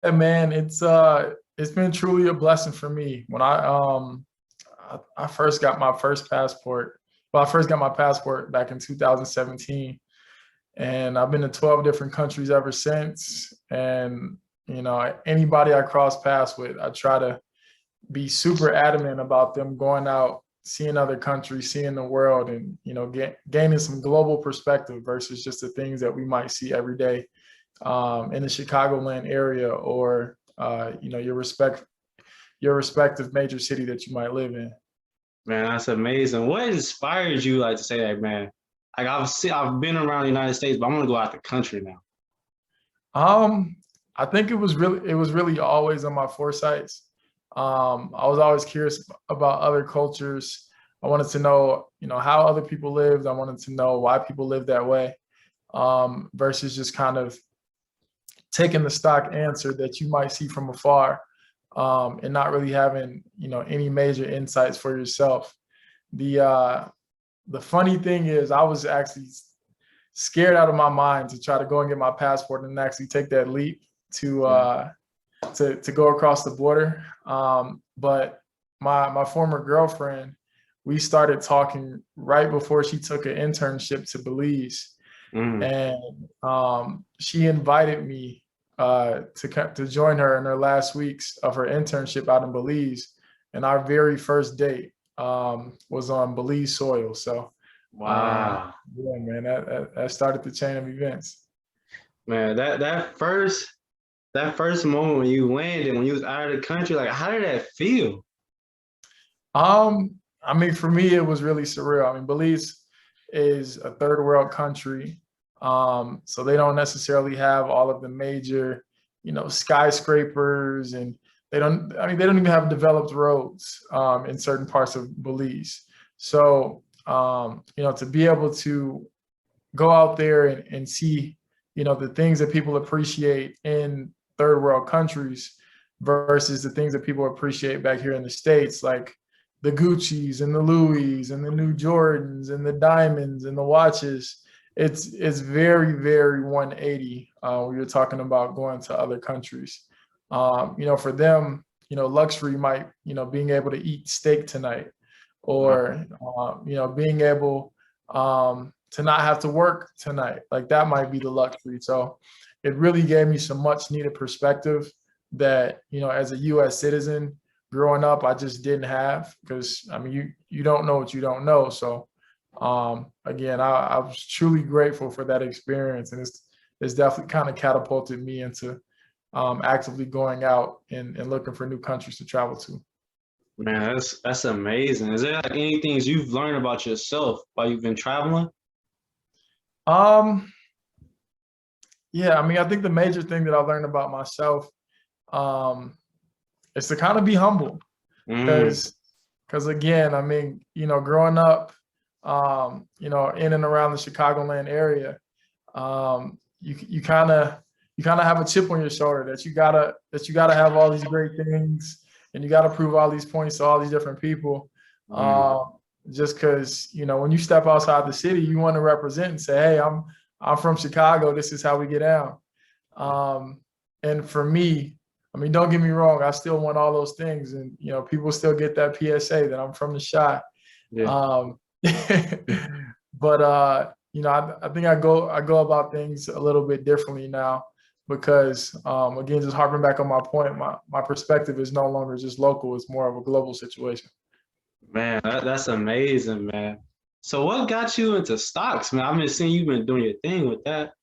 man, it's been truly a blessing for me. When I first got my first passport, well, I first got my passport back in 2017, and I've been to 12 different countries ever since. And anybody I cross paths with, I try to be super adamant about them going out, seeing other countries, seeing the world, and gaining some global perspective versus just the things that we might see every day in the Chicagoland area, or your respective major city that you might live in. Man, that's amazing. What inspires you like to say that, man? Like I've been around the United States, but I'm gonna go out the country now. Um, I think it was really always on my foresights. I was always curious about other cultures. I wanted to know, how other people lived. I wanted to know why people live that way, versus just kind of taking the stock answer that you might see from afar, and not really having, any major insights for yourself. The uh, the funny thing is, I was actually scared out of my mind to try to go and get my passport and actually take that leap to Mm. uh, to go across the border. But my former girlfriend, we started talking right before she took an internship to Belize, Mm. and she invited me to join her in her last weeks of her internship out in Belize, and our very first date was on Belize soil. So, Wow. yeah, man, that started the chain of events. Man, that first moment when you landed, when you was out of the country, like how did that feel? I mean, for me, it was really surreal. I mean, Belize is a third world country, so they don't necessarily have all of the major, skyscrapers, and they don't. I mean, they don't even have developed roads in certain parts of Belize. So, to be able to go out there and see, the things that people appreciate in third world countries versus the things that people appreciate back here in the States, like the Gucci's and the Louis and the new Jordans and the diamonds and the watches. It's very, very 180 when you're talking about going to other countries. For them, luxury might, being able to eat steak tonight, or being able to not have to work tonight. Like that might be the luxury. So it really gave me some much needed perspective that, as a US citizen growing up, I just didn't have, because I mean, you don't know what you don't know. So again, I was truly grateful for that experience, and it's definitely kind of catapulted me into actively going out and looking for new countries to travel to. Man, that's amazing. Is there like any things you've learned about yourself while you've been traveling? Um, yeah, I mean, I think the major thing that I learned about myself um, is to kind of be humble, Mm. because again, I mean, growing up, in and around the Chicagoland area, you kind of have a chip on your shoulder that you gotta have all these great things, and you gotta prove all these points to all these different people. Mm. Um, just because, when you step outside the city, you want to represent and say, "Hey, I'm from Chicago. This is how we get down." Um, and for me, I mean, don't get me wrong, I still want all those things, and people still get that PSA that I'm from the shot. Yeah. Um, but I think I go about things a little bit differently now, because again, just harping back on my point, my perspective is no longer just local; it's more of a global situation. Man, that's amazing, man. So what got you into stocks, man? I've been seeing you've been doing your thing with that.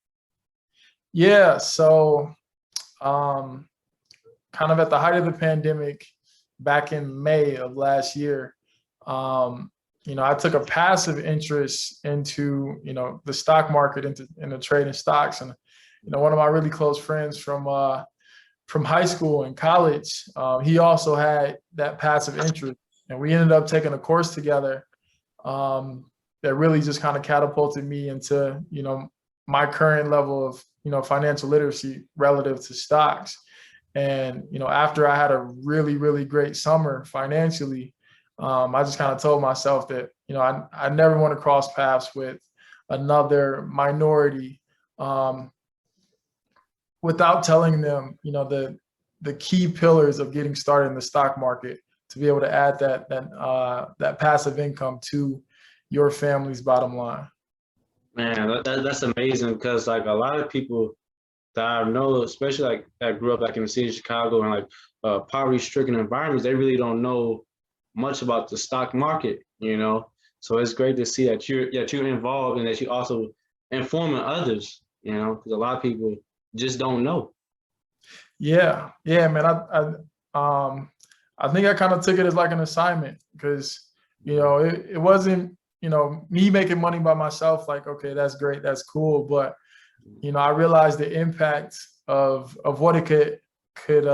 Yeah, so um, kind of at the height of the pandemic, back in May of last year, um, I took a passive interest into, the stock market, into trading stocks. And one of my really close friends from high school and college, he also had that passive interest, and we ended up taking a course together um, that really just kind of catapulted me into, my current level of, financial literacy relative to stocks. And after I had a really, really great summer financially, I just kind of told myself that I never want to cross paths with another minority, um, without telling them, the key pillars of getting started in the stock market to be able to add that passive income to your family's bottom line. Man, that's amazing because like a lot of people that I know, especially like that grew up like in the city of Chicago and like poverty-stricken environments, they really don't know much about the stock market, you know. So it's great to see that you're involved and that you also informing others, you know, because a lot of people just don't know. Yeah, yeah, man. I think I kind of took it as like an assignment because, it wasn't, me making money by myself. Like, okay, that's great, that's cool, but I realized the impact of what it could